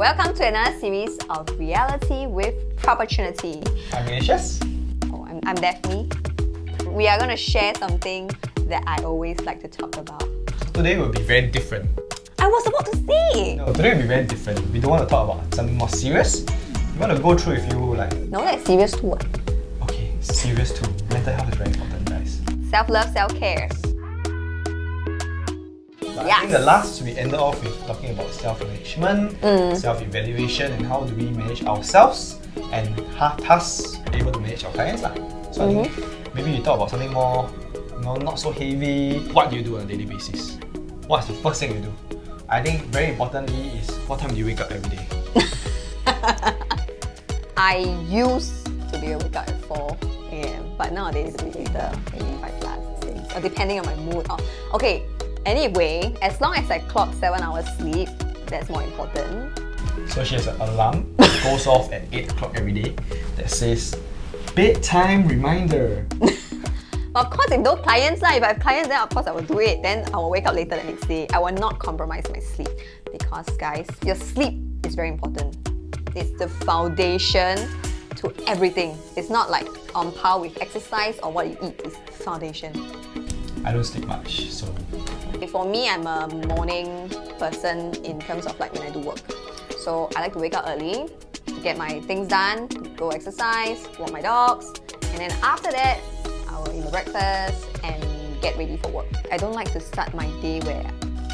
Welcome to another series of Reality with PropPortunity. I'm Gracious. Oh, I'm Daphne. We are going to share something that I always like to talk about. Today will be very different. I was about to say! No, today will be very different. We don't want to talk about something more serious. We want to go through with you like... No, that's serious too. Okay, serious too. Mental health is very important, guys. Self-love, self-care. But I think the last we ended off with talking about self-management, self-evaluation, and how do we manage ourselves and thus able to manage our clients. So I think maybe you talk about something more, not so heavy. What do you do on a daily basis? What's the first thing you do? I think very importantly is what time do you wake up every day? I used to be able to wake up at 4 a.m. but nowadays it's later, maybe 5 plus, 6, or depending on my mood. Okay. Anyway, as long as I clock 7 hours sleep, that's more important. So she has an alarm that goes off at 8 o'clock every day that says, bedtime reminder. Of course, if no clients, if I have clients, then of course I will do it. Then I will wake up later the next day. I will not compromise my sleep because, guys, your sleep is very important. It's the foundation to everything. It's not like on par with exercise or what you eat. It's foundation. I don't sleep much, so... For me, I'm a morning person in terms of like when I do work. So I like to wake up early to get my things done, go exercise, walk my dogs, and then after that, I will eat my breakfast and get ready for work. I don't like to start my day where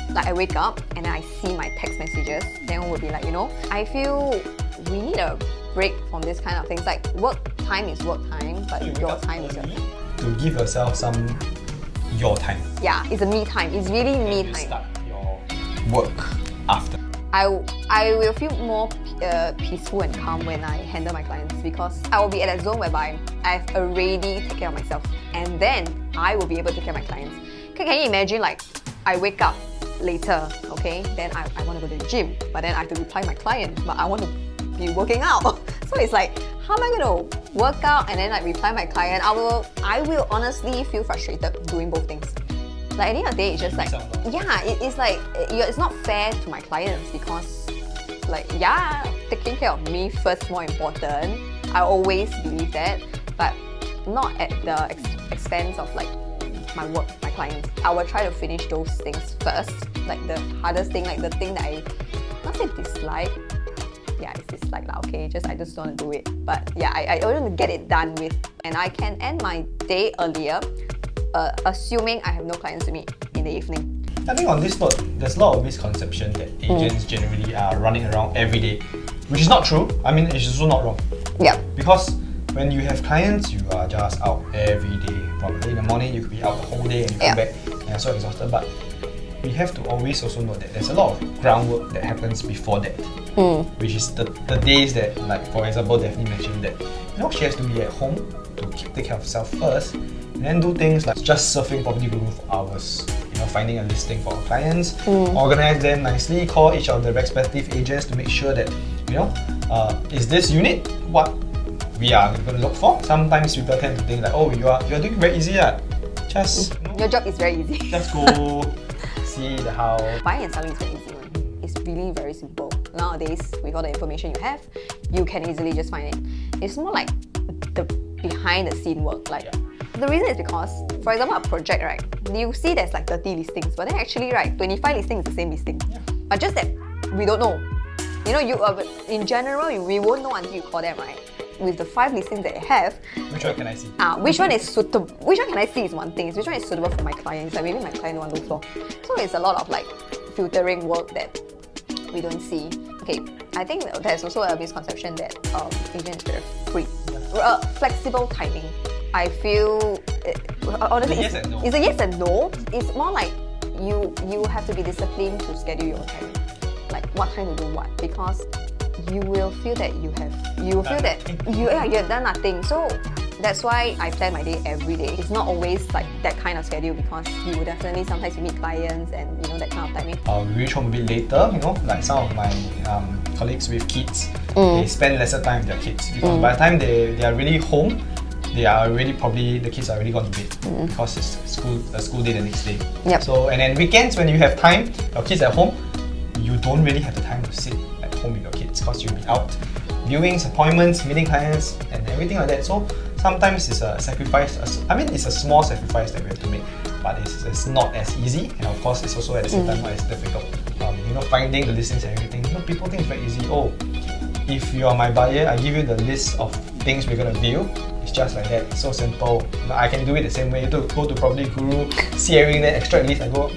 like I wake up and then I see my text messages, then it would be like, I feel we need a break from this kind of things. Like work time is work time, but your time is your time. To give yourself some your time. Yeah, it's a me time. It's really me time. Start your work after. I will feel more peaceful and calm when I handle my clients because I will be at that zone whereby I've already taken care of myself and then I will be able to take care of my clients. Can you imagine like I wake up later, okay, then I want to go to the gym, but then I have to reply my client, but I want to be working out. So it's like, how am I going to work out and then like reply my client? I will honestly feel frustrated doing both things. Like at the end of the day, it's just like, yeah, it's like, it's not fair to my clients because like, yeah, taking care of me first more important. I always believe that, but not at the expense of like my work, my clients. I will try to finish those things first. Like the hardest thing, like the thing that I, not say dislike, yeah, it's dislike okay, I just don't want to do it. But yeah, I want to get it done with and I can end my day earlier, assuming I have no clients to meet in the evening. I think on this note, there's a lot of misconception that agents generally are running around every day, which is not true. I mean, it's also not wrong. Yeah. Because when you have clients, you are just out every day. Probably in the morning, you could be out the whole day and you come back and you're so exhausted. But we have to always also know that there's a lot of groundwork that happens before that, which is the days that, like for example, Daphne mentioned that she has to be at home to take care of herself first, and then do things like just surfing property Google for hours, finding a listing for our clients, organize them nicely, call each of the respective agents to make sure that is this unit what we are going to look for. Sometimes people tend to think like, oh, you're doing very easy, just your job is very easy. Just go see the house. Buying and selling is very easy. It's really very simple. Nowadays, with all the information you have, you can easily just find it. It's more like the behind the scene work. The reason is because, for example, a project, right? You see there's like 30 listings, but then actually, right, 25 listings is the same listing. Yeah. But just that we don't know. In general, we won't know until you call them, right? With the 5 listings that they have, which one can I see? Which one is suitable? Which one can I see is one thing. Which one is suitable for my clients? Like maybe my client don't want to look for. So it's a lot of like filtering work that we don't see. Okay, I think there's also a misconception that agents are free. Flexible timing. I feel honestly, it's a yes and no. It's more like you have to be disciplined to schedule your time. Like what time to do what, because you will feel that you have done nothing. So that's why I plan my day every day. It's not always like that kind of schedule because you will definitely sometimes you meet clients and that kind of timing. We reach home a bit later, like some of my colleagues with kids, they spend lesser time with their kids because by the time they are really home, they are already the kids are already gone to bed because it's a school day the next day. Yep. So and then weekends when you have time, your kids at home, you don't really have the time to sit at home home with your kids because you'll be out viewings, appointments, meeting clients, and everything like that. So sometimes it's a sacrifice. I mean, it's a small sacrifice that we have to make, but it's not as easy, and of course, it's also at the same time not as difficult. Finding the listings and everything. People think it's very easy. Oh, if you are my buyer, I give you the list of things we're gonna view. It's just like that. It's so simple. I can do it the same way. You have to go to Property Guru, see everything, then extract list. I go.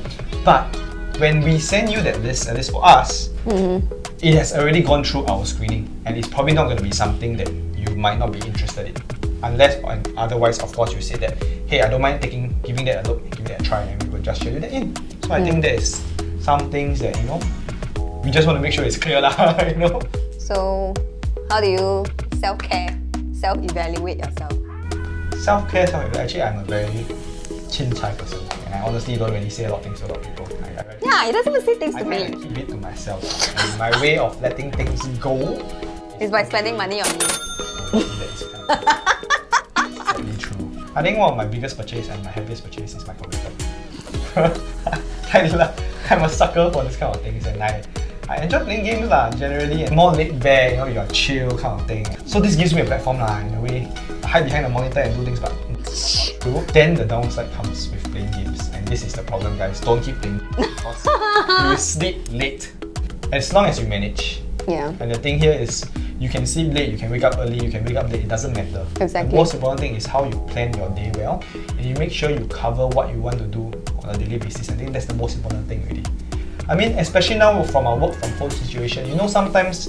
But when we send you that list, at least for us, it has already gone through our screening, and it's probably not going to be something that you might not be interested in, unless and otherwise, of course, you say that, hey, I don't mind giving that a look, giving that a try, and we will just schedule that in. So I think there's some things that we just want to make sure it's clear, So, how do you self-care, self-evaluate yourself? Self-care, actually, I'm a very chin-chai person, and I honestly don't really say a lot of things to a lot of people. Yeah, he doesn't even say things to me. I keep it to myself. And my way of letting things go is by spending money on you. That's sadly true. I think one of my biggest purchase and my happiest purchase is my computer. I'm a sucker for this kind of things, and I enjoy playing games generally, and more laid back, you're chill kind of thing. So this gives me a platform in a way. I hide behind the monitor and do things, but then the downside comes with playing games, and this is the problem, guys. Don't keep playing because you will sleep late, as long as you manage. Yeah. And the thing here is, you can sleep late, you can wake up early, you can wake up late. It doesn't matter. Exactly. The most important thing is how you plan your day well, and you make sure you cover what you want to do on a daily basis. I think that's the most important thing, really. I mean, especially now from our work from home situation, sometimes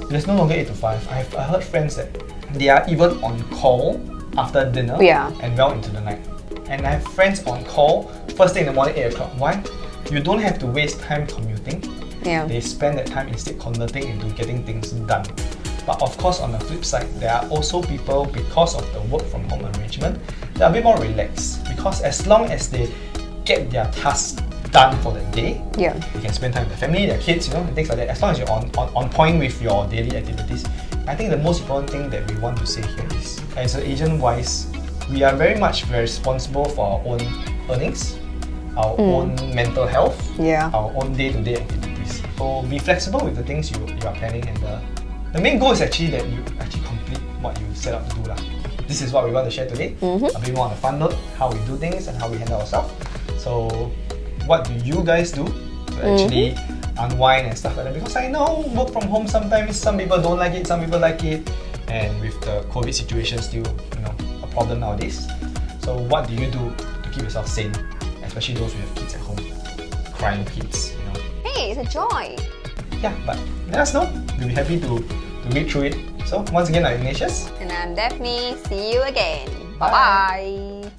there's no longer 8 to 5. I heard friends that they are even on call after dinner and well into the night. And I have friends on call first thing in the morning, 8 o'clock. Why? You don't have to waste time commuting. Yeah. They spend that time instead converting into getting things done. But of course, on the flip side, there are also people, because of the work from home arrangement, they are a bit more relaxed. Because as long as they get their tasks done for the day, they can spend time with their family, their kids, and things like that. As long as you're on point with your daily activities. I think the most important thing that we want to say here is, as an agent-wise, we are very much responsible for our own earnings, our own mental health, our own day-to-day activities. So be flexible with the things you are planning, and the main goal is actually that you actually complete what you set out to do. This is what we want to share today. A bit more on a fun note, how we do things and how we handle ourselves. So what do you guys do to actually unwind and stuff like that? Because I know work from home sometimes some people don't like it, some people like it, and with the COVID situation still a problem nowadays. So what do you do to keep yourself sane, especially those who have kids at home, crying kids, Hey, it's a joy. Yeah, but let us know. We'll be happy to read through it. So once again, I'm Ignatius. And I'm Daphne. See you again. Bye-bye.